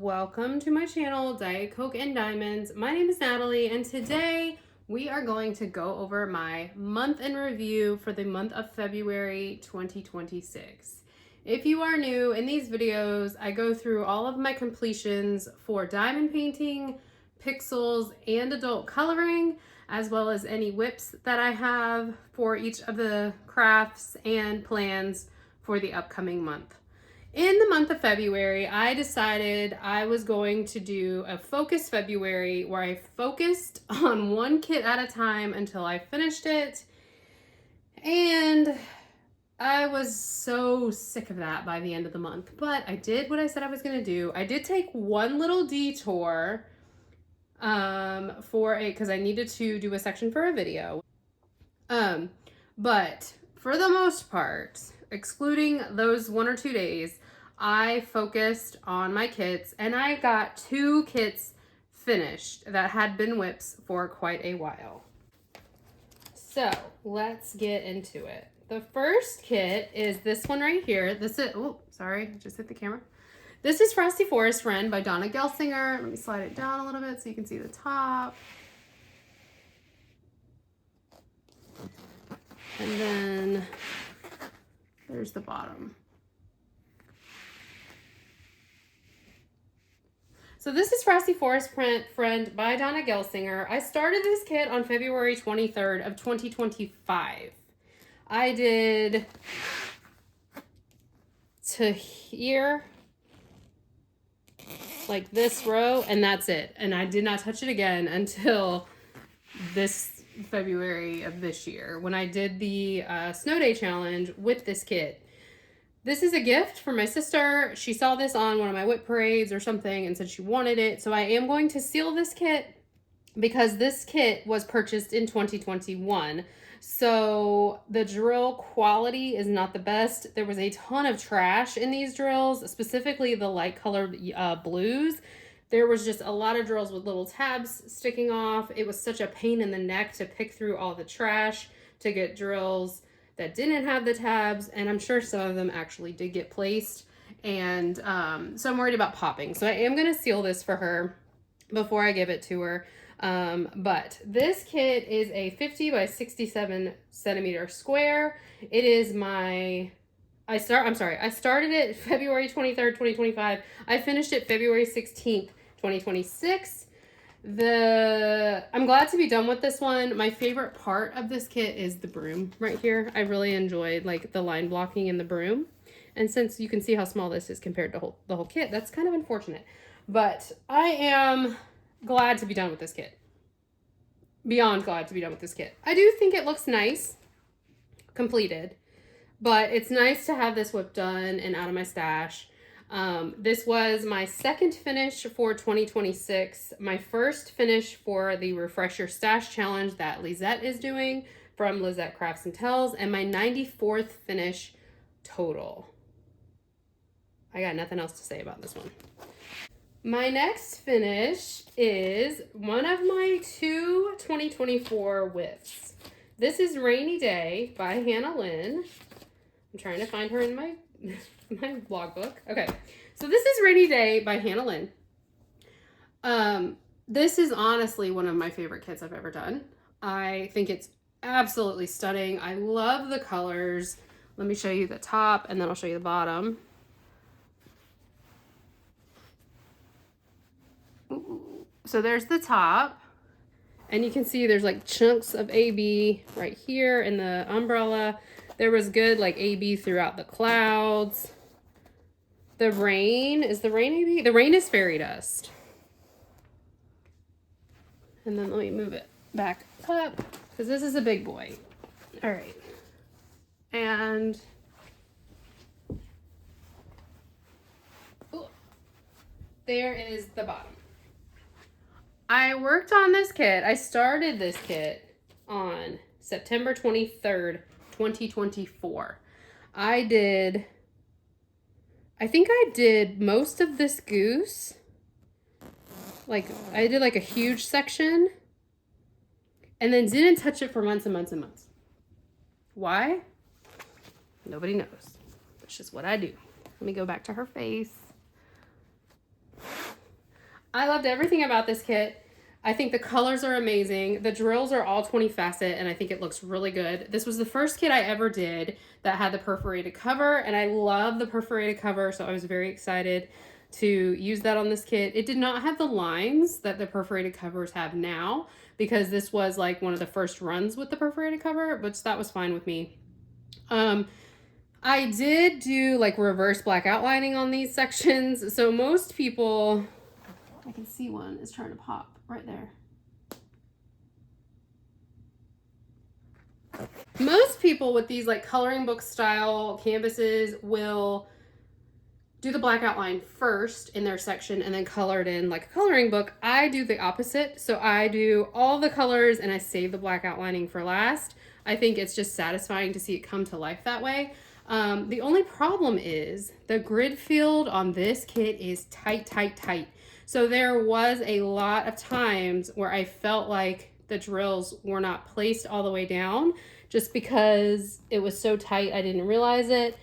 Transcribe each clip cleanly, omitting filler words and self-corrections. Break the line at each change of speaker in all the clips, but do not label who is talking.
welcome to my channel, Diet Coke and Diamonds. My name is Natalie, and today we are going to go over my month in review for the month of February 2026. If you are new, in these videos, I go through all of my completions for diamond painting, pixels, and adult coloring, as well as any whips that I have for each of the crafts and plans for the upcoming month. In the month of February, I decided I was going to do a focus February where I focused on one kit at a time until I finished it. And I was so sick of that by the end of the month, but I did what I said I was going to do. I did take one little detour because I needed to do a section for a video. But for the most part, excluding those 1 or 2 days, I focused on my kits, and I got 2 kits finished that had been whips for quite a while. So let's get into it. The first kit is this one right here. Oh, sorry, just hit the camera. This is Frosty Forest Friend by Donna Gelsinger. Let me slide it down a little bit so you can see the top. And then there's the bottom. So this is Frosty Forest Friend by Donna Gelsinger. I started this kit on February 23rd of 2025. I did to here, like this row, and that's it. And I did not touch it again until this February of this year when I did the snow day challenge with this kit. This is a gift for my sister. She saw this on one of my whip parades or something and said she wanted it. So I am going to seal this kit because this kit was purchased in 2021. So the drill quality is not the best. There was a ton of trash in these drills, specifically the light colored blues. There was just a lot of drills with little tabs sticking off. It was such a pain in the neck to pick through all the trash to get drills that didn't have the tabs, and I'm sure some of them actually did get placed, and so I'm worried about popping. So I am going to seal this for her before I give it to her. But this kit is a 50 by 67 centimeter square. It is I started it February 23rd, 2025. I finished it February 16th, 2026. I'm glad to be done with this one. My favorite part of this kit is the broom right here. I really enjoyed like the line blocking in the broom. And since you can see how small this is compared to the whole kit, that's kind of unfortunate. But I am glad to be done with this kit. Beyond glad to be done with this kit. I do think it looks nice, completed, but it's nice to have this whip done and out of my stash. This was my second finish for 2026, my first finish for the Refresher Stash Challenge that Lizette is doing from Lizette Crafts and Tells, and my 94th finish total. I got nothing else to say about this one. My next finish is one of my 2 2024 whips. This is Rainy Day by Hannah Lynn. I'm trying to find her in my vlog book. Okay, so this is Rainy Day by Hannah Lynn. This is honestly one of my favorite kits I've ever done. I think it's absolutely stunning. I love the colors. Let me show you the top and then I'll show you the bottom. So there's the top, and you can see there's like chunks of AB right here in the umbrella. There was good like AB throughout the clouds. The rain, is the rain AB? The rain is fairy dust. And then let me move it back up because this is a big boy. All right. And there is the bottom. I worked on this kit. I started this kit on September 23rd, 2024. I think I did most of this goose. Like, I did like a huge section and then didn't touch it for months and months and months. Why? Nobody knows. That's just what I do. Let me go back to her face. I loved everything about this kit. I think the colors are amazing. The drills are all 20 facet, and I think it looks really good. This was the first kit I ever did that had the perforated cover, and I love the perforated cover, so I was very excited to use that on this kit. It did not have the lines that the perforated covers have now, because this was like one of the first runs with the perforated cover, but that was fine with me. I did do like reverse black outlining on these sections, so most people, I can see one is trying to pop right there. Most people with these like coloring book style canvases will do the black outline first in their section and then color it in like a coloring book. I do the opposite. So I do all the colors and I save the black outlining for last. I think it's just satisfying to see it come to life that way. The only problem is the grid field on this kit is tight, tight, tight. So there was a lot of times where I felt like the drills were not placed all the way down just because it was so tight I didn't realize it.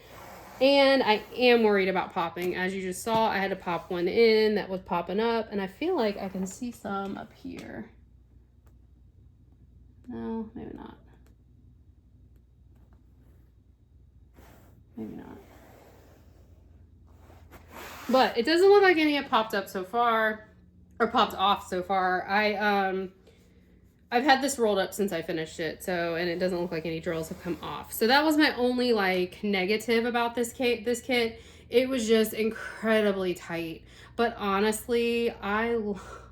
And I am worried about popping. As you just saw, I had to pop one in that was popping up, and I feel like I can see some up here. No, maybe not. Maybe not. But it doesn't look like any have popped up so far, or popped off so far. I've had this rolled up since I finished it, so, and it doesn't look like any drills have come off. So that was my only like negative about this kit. It was just incredibly tight. But honestly, I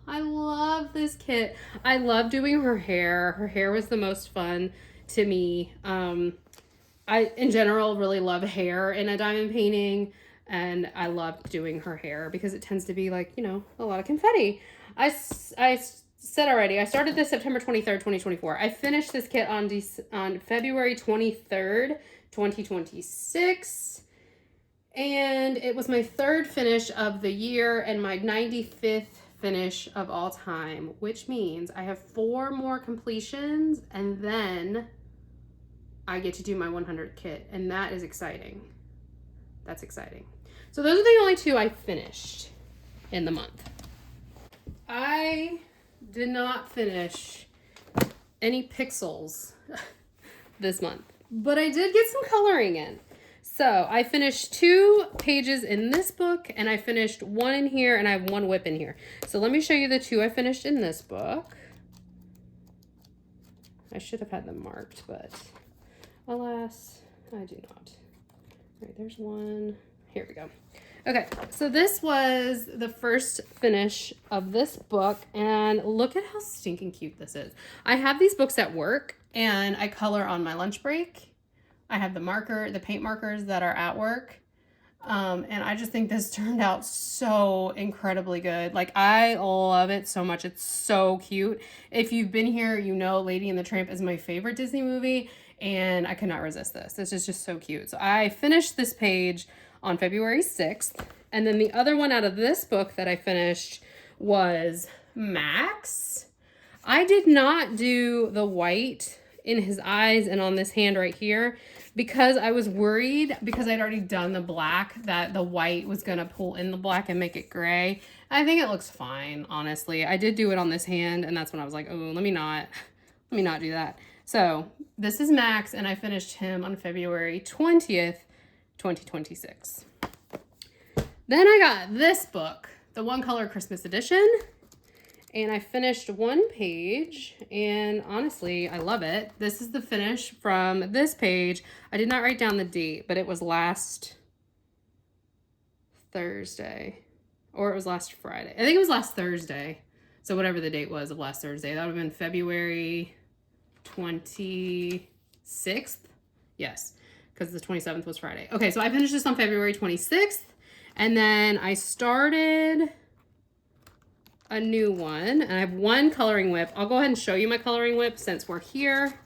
love this kit. I love doing her hair. Her hair was the most fun to me. I, in general, really love hair in a diamond painting, and I love doing her hair because it tends to be like, you know, a lot of confetti. I said already, I started this September 23rd, 2024. I finished this kit on February 23rd, 2026. And it was my third finish of the year and my 95th finish of all time, which means I have 4 more completions and then I get to do my 100th kit, and that is exciting. That's exciting. So those are the only 2 I finished in the month. I did not finish any Pixyls this month, but I did get some coloring in. So I finished 2 pages in this book, and I finished 1 in here, and I have 1 whip in here. So let me show you the 2 I finished in this book. I should have had them marked, but alas, I do not. All right, there's 1. Here we go. Okay, so this was the first finish of this book, and look at how stinking cute this is. I have these books at work, and I color on my lunch break. I have the paint markers that are at work, and I just think this turned out so incredibly good. Like, I love it so much. It's so cute. If you've been here, you know Lady and the Tramp is my favorite Disney movie, and I could not resist this. This is just so cute. So I finished this page on February 6th. And then the other one out of this book that I finished was Max. I did not do the white in his eyes and on this hand right here because I was worried, because I'd already done the black, that the white was going to pull in the black and make it gray. I think it looks fine, honestly. I did do it on this hand, and that's when I was like, oh, let me not do that. So this is Max, and I finished him on February 20th, 2026. Then I got this book, the One Color Christmas Edition, and I finished 1 page, and honestly, I love it. This is the finish from this page. I did not write down the date, but it was last Thursday, or it was last Friday. I think it was last Thursday. So whatever the date was of last Thursday, that would have been February 26th. Yes, because the 27th was Friday. Okay, so I finished this on February 26th. And then I started a new one, and I have 1 coloring whip. I'll go ahead and show you my coloring whip since we're here.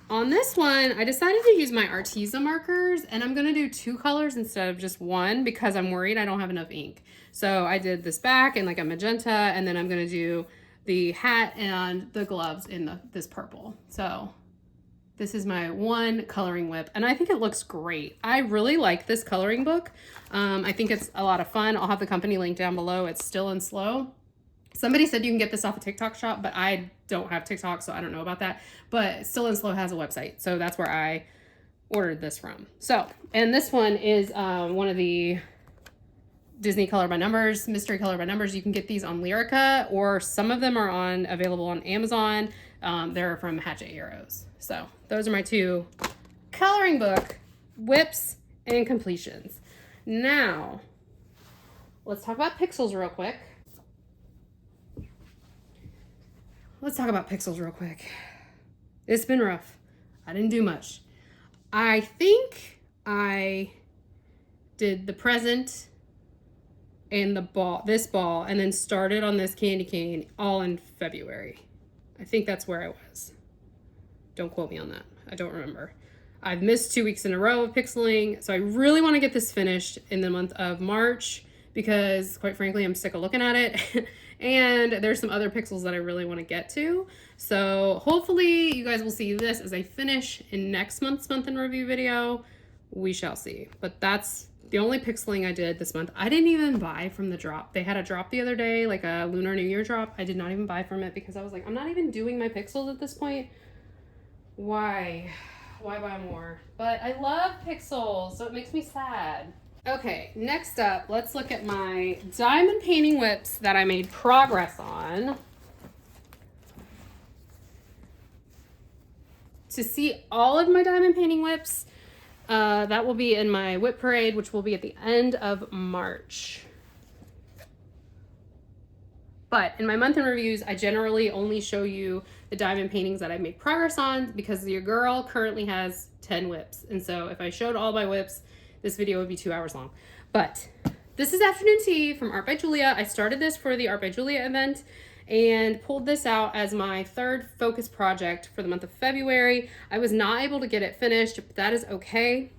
On this one, I decided to use my Arteza markers, and I'm gonna do 2 colors instead of just 1 because I'm worried I don't have enough ink. So I did this back in like a magenta, and then I'm gonna do the hat and the gloves in this purple. So this is my 1 coloring whip, and I think it looks great. I really like this coloring book. I think it's a lot of fun. I'll have the company link down below. It's Still and Slow. Somebody said you can get this off a TikTok shop, but I don't have TikTok, so I don't know about that. But Still and Slow has a website, so that's where I ordered this from. So, and this one is one of the Disney Color by Numbers, Mystery Color by Numbers. You can get these on Lyrica, or some of them are available on Amazon. They're from Hatchet Heroes. So those are my two coloring book whips and completions. Now, let's talk about Pixyls real quick. It's been rough. I didn't do much. I think I did the present and this ball, and then started on this candy cane all in February. I think that's where I was. Don't quote me on that. I don't remember. I've missed 2 weeks in a row of pixeling, so I really want to get this finished in the month of March because, quite frankly, I'm sick of looking at it. And there's some other pixels that I really want to get to. So hopefully you guys will see this as I finish in next month's month in review video. We shall see. But that's the only pixeling I did this month. I didn't even buy from the drop. They had a drop the other day, like a Lunar New Year drop. I did not even buy from it because I was like, I'm not even doing my pixels at this point. Why buy more? But I love pixels, so it makes me sad. Okay, next up, let's look at my diamond painting whips that I made progress on. To see all of my diamond painting whips, that will be in my whip parade, which will be at the end of March. But in my month in reviews, I generally only show you the diamond paintings that I made progress on because your girl currently has 10 whips. And so if I showed all my whips, this video would be 2 hours long. But this is Afternoon Tea from Art by Julia. I started this for the Art by Julia event and pulled this out as my third focus project for the month of February. I was not able to get it finished, but that is okay.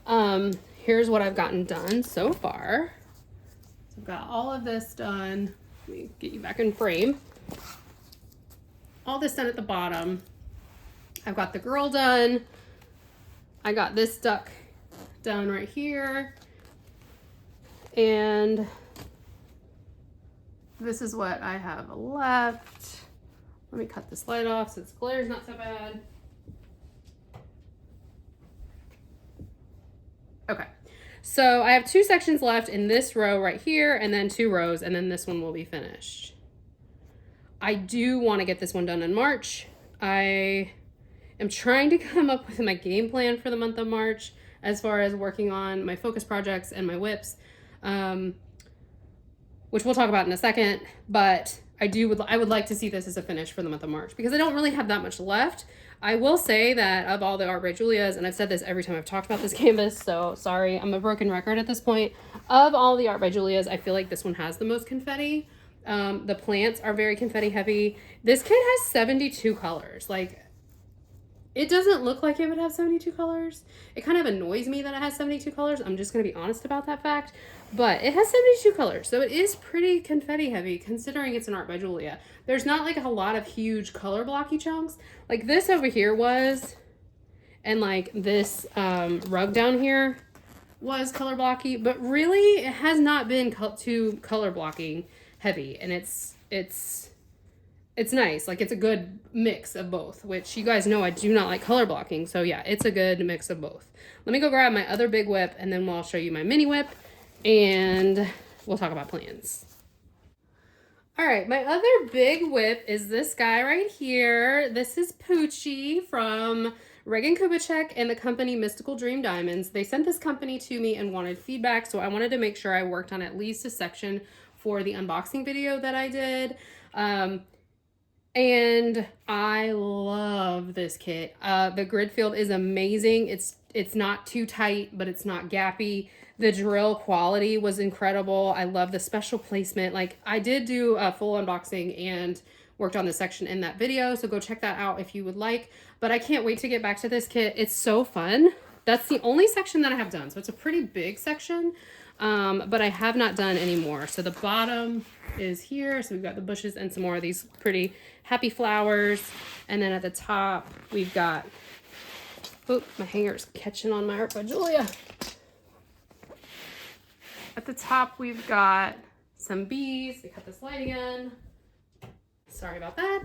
Here's what I've gotten done so far. So I've got all of this done. Let me get you back in frame. All this done at the bottom. I've got the girl done. I got this duck done right here. And this is what I have left. Let me cut this light off since glare's not so bad. Okay, so I have 2 sections left in this row right here, and then 2 rows, and then this one will be finished. I do want to get this one done in March. I am trying to come up with my game plan for the month of March as far as working on my focus projects and my whips, which we'll talk about in a second. But I would like to see this as a finish for the month of March because I don't really have that much left. I will say that of all the Art by Julia's, and I've said this every time I've talked about this canvas, so sorry, I'm a broken record at this point. Of all the Art by Julia's, I feel like this one has the most confetti. The plants are very confetti heavy. This kit has 72 colors. Like, it doesn't look like it would have 72 colors. It kind of annoys me that it has 72 colors. I'm just going to be honest about that fact. But it has 72 colors, so it is pretty confetti heavy considering it's an Art by Julia. There's not like a lot of huge color blocky chunks. Like this over here was, and like this rug down here was color blocky, but really it has not been too color blocking heavy, and it's nice. Like, it's a good mix of both, which you guys know I do not like color blocking. So yeah, it's a good mix of both. Let me go grab my other big whip, and then I'll show you my mini whip, and we'll talk about plans. All right, my other big whip is this guy right here. This is Poochie from Regan Kubicek and the company Mystical Dream Diamonds. They sent this company to me and wanted feedback, so I wanted to make sure I worked on at least a section for the unboxing video that I did. And I love this kit. The grid field is amazing. It's not too tight, but it's not gappy. The drill quality was incredible. I love the special placement. Like, I did do a full unboxing and worked on this section in that video, so go check that out if you would like. But I can't wait to get back to this kit. It's so fun. That's the only section that I have done, so it's a pretty big section. But I have not done any more. So the bottom is here. So we've got the bushes and some more of these pretty happy flowers. And then at the top, we've got, oh, my hanger's catching on my Art by Julia. At the top, we've got some bees. We cut this light again. Sorry about that.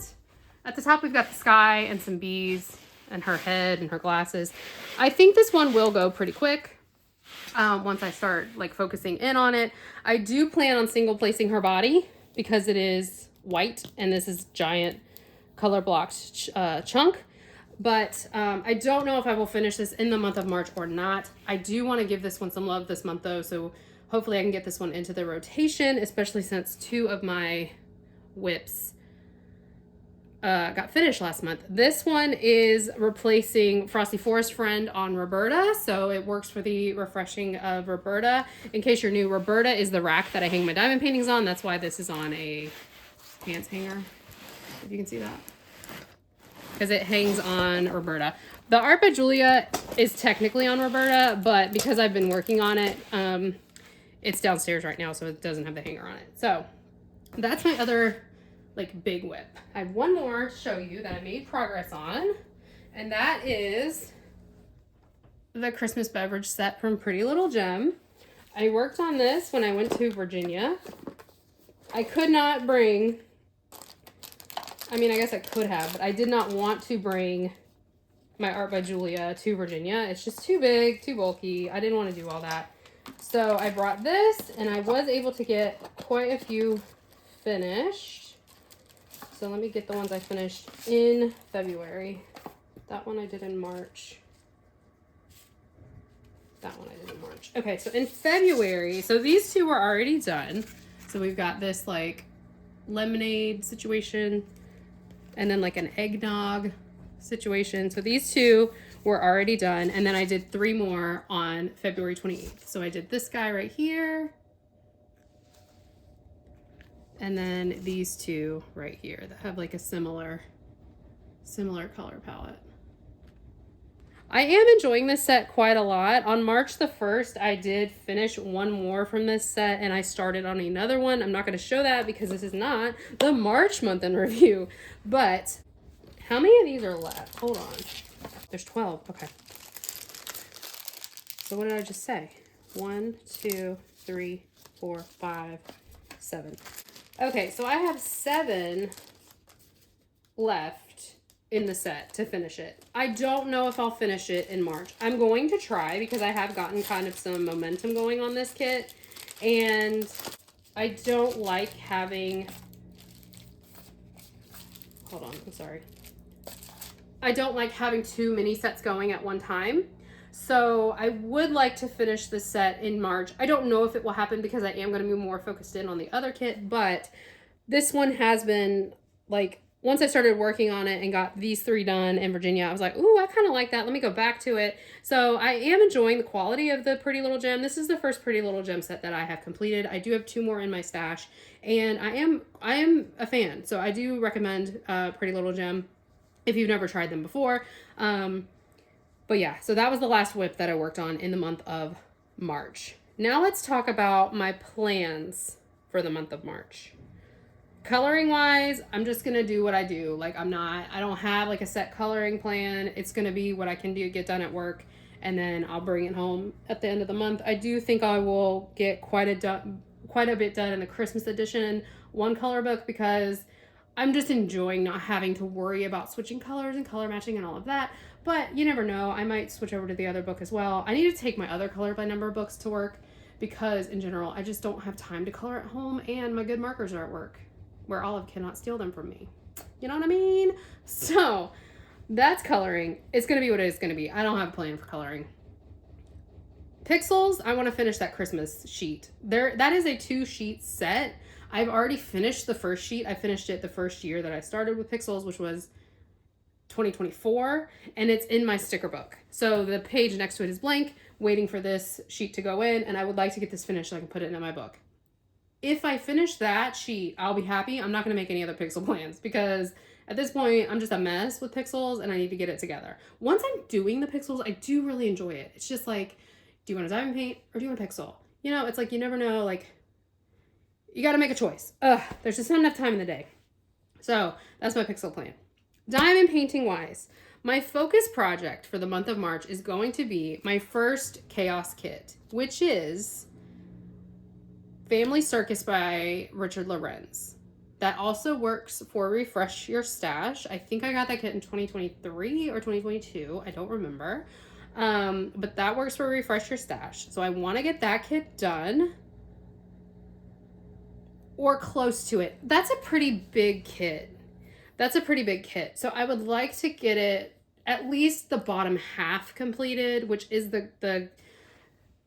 At the top, we've got the sky and some bees and her head and her glasses. I think this one will go pretty quick once I start like focusing in on it. I do plan on single placing her body because it is white and this is giant color blocked chunk. But I don't know if I will finish this in the month of March or not. I do want to give this one some love this month though, so hopefully I can get this one into the rotation, especially since 2 of my whips got finished last month. This one is replacing Frosty Forest Friend on Roberta, so it works for the refreshing of Roberta. In case you're new, Roberta is the rack that I hang my diamond paintings on. That's why this is on a pants hanger, if you can see that, because it hangs on Roberta. The Art by Julia is technically on Roberta, but because I've been working on it, it's downstairs right now, so it doesn't have the hanger on it. So that's my other like big whip. I have one more to show you that I made progress on, and that is the Christmas beverage set from Pretty Little Gem. I worked on this when I went to Virginia. I could not bring, I mean, I guess I could have, but I did not want to bring my Art by Julia to Virginia. It's just too big, too bulky. I didn't want to do all that. So I brought this, and I was able to get quite a few finished. So let me get the ones I finished in February. That one I did in March. That one I did in March. Okay, so in February, so these 2 were already done. So we've got this like lemonade situation and then like an eggnog situation. So these 2 were already done. And then I did 3 more on February 28th. So I did this guy right here. And then these 2 right here that have like a similar color palette. I am enjoying this set quite a lot. On March the 1st, I did finish 1 more from this set and I started on another one. I'm not going to show that because this is not the March month in review. But how many of these are left? Hold on. There's 12. Okay. So what did I just say? 1, 2, 3, 4, 5, 7. Okay, so I have 7 left in the set to finish it. I don't know if I'll finish it in March. I'm going to try because I have gotten kind of some momentum going on this kit, and I don't like having, hold on, I'm sorry. I don't like having too many sets going at one time. So I would like to finish this set in March. I don't know if it will happen because I am going to be more focused in on the other kit, but this one has been like, once I started working on it and got these 3 done in Virginia, I was like, ooh, I kind of like that. Let me go back to it. So I am enjoying the quality of the Pretty Little Gem. This is the first Pretty Little Gem set that I have completed. I do have 2 more in my stash, and I am a fan. So I do recommend Pretty Little Gem if you've never tried them before. But yeah, so that was the last whip that I worked on in the month of March. Now let's talk about my plans for the month of March. Coloring wise, I'm just going to do what I do. Like I don't have like a set coloring plan. It's going to be what I can do, get done at work, and then I'll bring it home at the end of the month. I do think I will get quite a bit done in the Christmas edition one color book because I'm just enjoying not having to worry about switching colors and color matching and all of that. But you never know. I might switch over to the other book as well. I need to take my other color by number books to work because in general, I just don't have time to color at home, and my good markers are at work where Olive cannot steal them from me. You know what I mean? So that's coloring. It's going to be what it's going to be. I don't have a plan for coloring. Pixyls, I want to finish that Christmas sheet. That is a 2-sheet set. I've already finished the first sheet. I finished it the first year that I started with Pixyls, which was 2024, and it's in my sticker book. So the page next to it is blank, waiting for this sheet to go in, and I would like to get this finished so I can put it in my book. If I finish that sheet, I'll be happy. I'm not going to make any other Pixyl plans because at this point, I'm just a mess with Pixyls and I need to get it together. Once I'm doing the Pixyls, I do really enjoy it. It's just like, do you want a diamond paint or do you want a Pixyl? You know, it's like you never know, like, you got to make a choice. There's just not enough time in the day. So that's my Pixyl plan. Diamond painting wise, my focus project for the month of March is going to be my first chaos kit, which is Family Circus by Richard Lorenz. That also works for Refresh Your Stash. I think I got that kit in 2023 or 2022. I don't remember. But that works for Refresh Your Stash. So I want to get that kit done or close to it. That's a pretty big kit. So I would like to get it at least the bottom half completed, which is the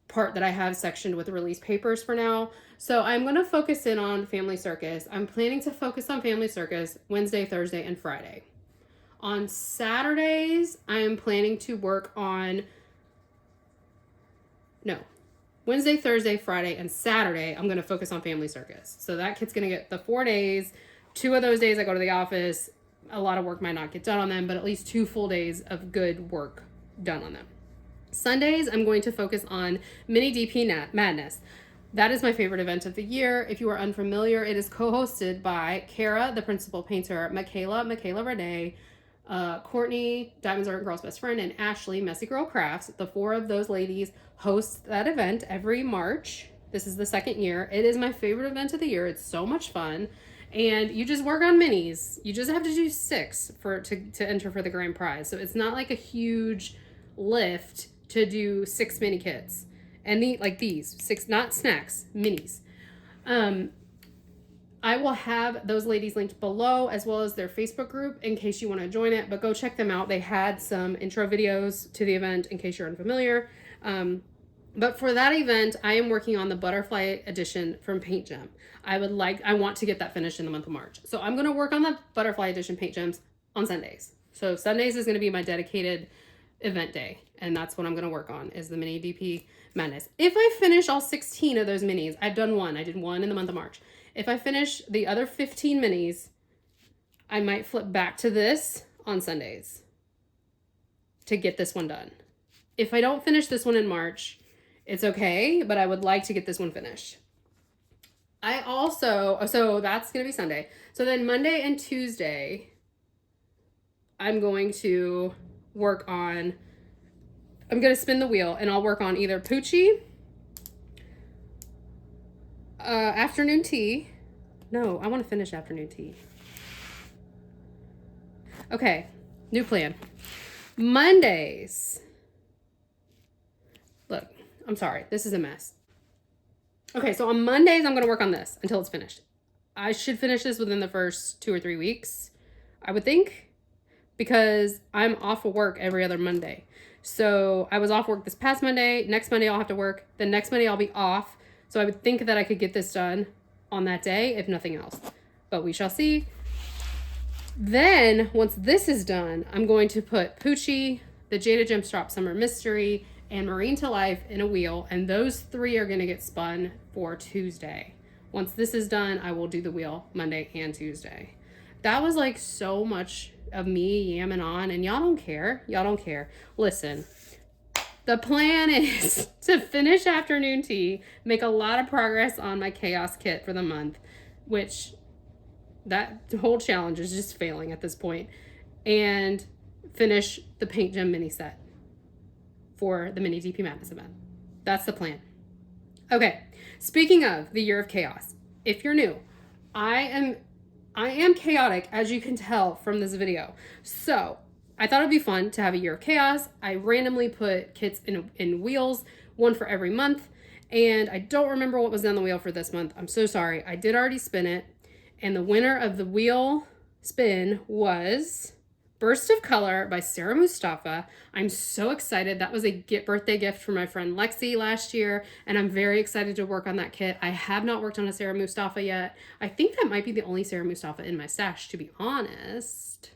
part that I have sectioned with release papers for now. So I'm going to focus in on Family Circus. I'm planning to focus on Family Circus Wednesday, Thursday, and Friday. On Saturdays, I am planning to work on Wednesday, Thursday, Friday, and Saturday, I'm going to focus on Family Circus. So that kid's going to get the 4 days. 2 of those days I go to the office. A lot of work might not get done on them, but at least 2 full days of good work done on them. Sundays, I'm going to focus on Mini DP Madness. That is my favorite event of the year. If you are unfamiliar, it is co-hosted by Carra, the principal painter, Michaela Renee, Courtney, Diamonds Art Girl's best friend, and Ashley, Messy Girl Crafts. The 4 of those ladies host that event every March. This is the 2nd year. It is my favorite event of the year. It's so much fun. And you just work on minis. You just have to do 6 to enter for the grand prize. So it's not like a huge lift to do 6 mini kits. And these 6, not snacks, minis. I will have those ladies linked below, as well as their Facebook group in case you want to join it, but go check them out. They had some intro videos to the event in case you're unfamiliar. But for that event, I am working on the butterfly edition from Paint Gem. I want to get that finished in the month of March. So I'm going to work on the butterfly edition Paint Gems on Sundays. So Sundays is going to be my dedicated event day. And that's what I'm going to work on, is the Mini DP Madness. If I finish all 16 of those minis, I've done 1. I did 1 in the month of March. If I finish the other 15 minis, I might flip back to this on Sundays to get this one done. If I don't finish this one in March, it's okay, but I would like to get this one finished. So that's going to be Sunday. So then Monday and Tuesday, I'm going to spin the wheel, and I'll work on either Poochie, afternoon tea. No, I want to finish afternoon tea. Okay, new plan. Mondays. Look, I'm sorry. This is a mess. Okay, so on Mondays, I'm going to work on this until it's finished. I should finish this within the first 2 or 3 weeks, I would think, because I'm off of work every other Monday. So I was off work this past Monday. Next Monday, I'll have to work. The next Monday, I'll be off. So I would think that I could get this done on that day, if nothing else. But we shall see. Then, once this is done, I'm going to put Poochie, the Jada Gemstrop Summer Mystery, and Marine to Life in a wheel. And those 3 are going to get spun for Tuesday. Once this is done, I will do the wheel Monday and Tuesday. That was like so much of me yamming on, and y'all don't care. Listen, the plan is to finish afternoon tea, make a lot of progress on my chaos kit for the month, which that whole challenge is just failing at this point, and finish the Paint Gem mini set for the Mini DP Madness event. That's the plan. Okay, speaking of the year of chaos, if you're new, I am chaotic, as you can tell from this video. So I thought it'd be fun to have a year of chaos. I randomly put kits in wheels, 1 for every month. And I don't remember what was on the wheel for this month. I'm so sorry. I did already spin it. And the winner of the wheel spin was Burst of Color by Sarah Mustafa. I'm so excited. That was a birthday gift from my friend Lexi last year, and I'm very excited to work on that kit. I have not worked on a Sarah Mustafa yet. I think that might be the only Sarah Mustafa in my stash, to be honest.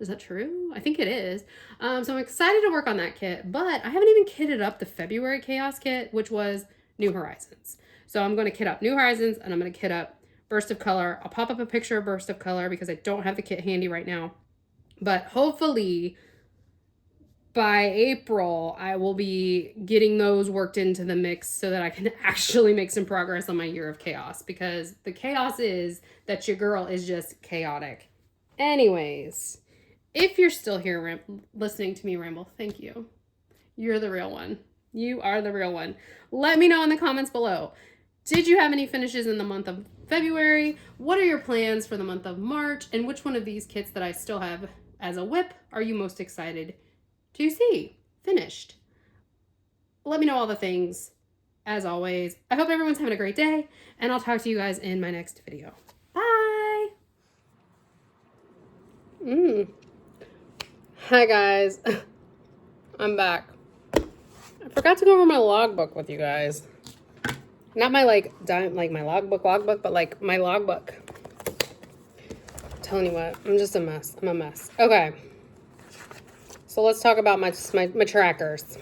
Is that true? I think it is. So I'm excited to work on that kit, but I haven't even kitted up the February Chaos kit, which was New Horizons. So I'm going to kit up New Horizons, and I'm going to kit up Burst of Color. I'll pop up a picture of Burst of Color because I don't have the kit handy right now. But hopefully by April, I will be getting those worked into the mix so that I can actually make some progress on my year of chaos, because the chaos is that your girl is just chaotic. Anyways, if you're still here listening to me ramble, thank you. You're the real one. You are the real one. Let me know in the comments below. Did you have any finishes in the month of February? What are your plans for the month of March? And which one of these kits that I still have as a whip are you most excited to see finished? Let me know all the things. As always, I hope everyone's having a great day, and I'll talk to you guys in my next video. Bye! Hi guys. I'm back. I forgot to go over my logbook with you guys. Not my my logbook, but like my logbook. I'm telling you what, I'm just a mess. I'm a mess. Okay. So let's talk about my trackers.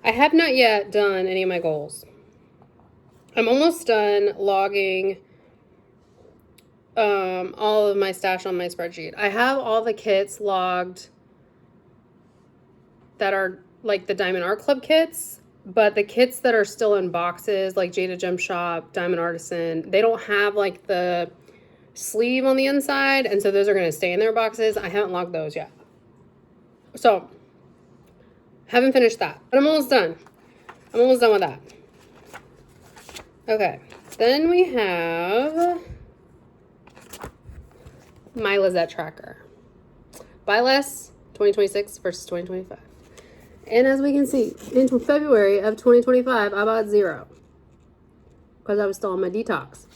I have not yet done any of my goals. I'm almost done logging all of my stash on my spreadsheet. I have all the kits logged that are like the Diamond Art Club kits, but the kits that are still in boxes, like Jada Gem Shop, Diamond Artisan, they don't have like the sleeve on the inside, and so those are going to stay in their boxes. I haven't logged those yet. So, haven't finished that, but I'm almost done. I'm almost done with that. Okay, then we have my Lizette tracker. Buy less 2026 versus 2025. And as we can see, in February of 2025, I bought 0 because I was still on my detox.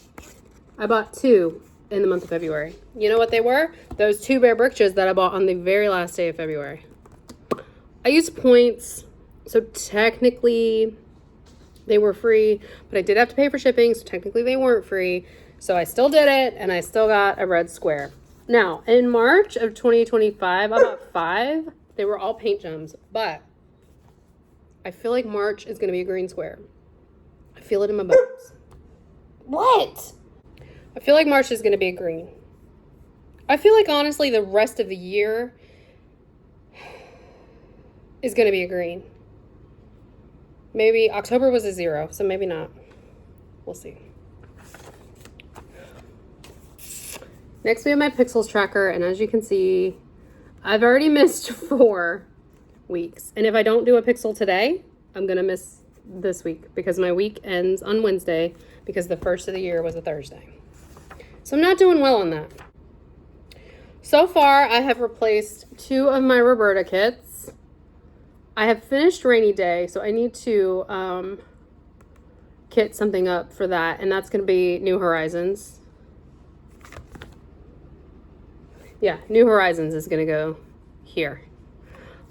I bought 2 in the month of February. You know what they were? Those 2 Bear Brickches that I bought on the very last day of February. I used points, so technically they were free, but I did have to pay for shipping, so technically they weren't free. So I still did it, and I still got a red square. Now, in March of 2025, I bought 5. They were all paint gems, but I feel like March is going to be a green square. I feel it in my bones. What? I feel like March is going to be a green. I feel like, honestly, the rest of the year is going to be a green. Maybe October was a 0, so maybe not. We'll see. Next, we have my Pixyls tracker, and as you can see, I've already missed 4 weeks. And if I don't do a pixel today, I'm going to miss this week because my week ends on Wednesday because the first of the year was a Thursday. So I'm not doing well on that. So far, I have replaced 2 of my Roberta kits. I have finished Rainy Day, so I need to kit something up for that, and that's going to be New Horizons. Yeah, New Horizons is going to go here.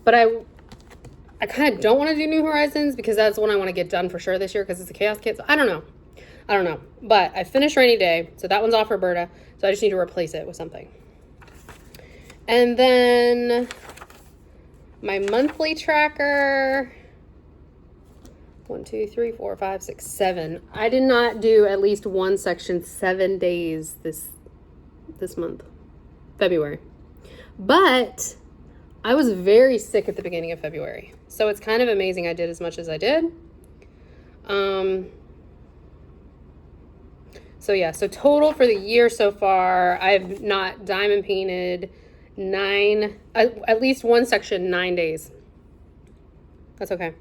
But I kind of don't want to do New Horizons because that's one I want to get done for sure this year because it's a Chaos kit. So I don't know. But I finished Rainy Day, so that one's off Roberta. So I just need to replace it with something. And then my monthly tracker. 1, 2, 3, 4, 5, 6, 7. I did not do at least one section 7 days this month, February. But I was very sick at the beginning of February. So it's kind of amazing I did as much as I did. So total for the year so far, I've not diamond painted at least one section 9 days. That's okay.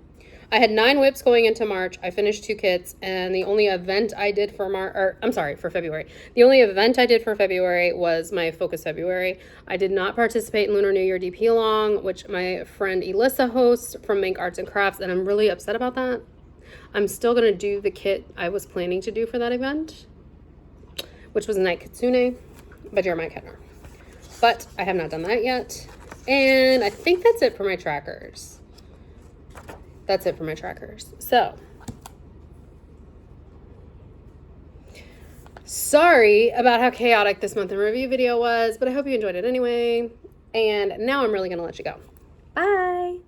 I had 9 whips going into March. I finished 2 kits, and the only event I did for February. The only event I did for February was my Focus February. I did not participate in Lunar New Year DP Along, which my friend Elissa hosts from Make Arts and Crafts, and I'm really upset about that. I'm still going to do the kit I was planning to do for that event, which was Night Kitsune by Jeremiah Kettner. But I have not done that yet. And I think that's it for my trackers. So, sorry about how chaotic this month in review video was, but I hope you enjoyed it anyway. And now I'm really going to let you go. Bye.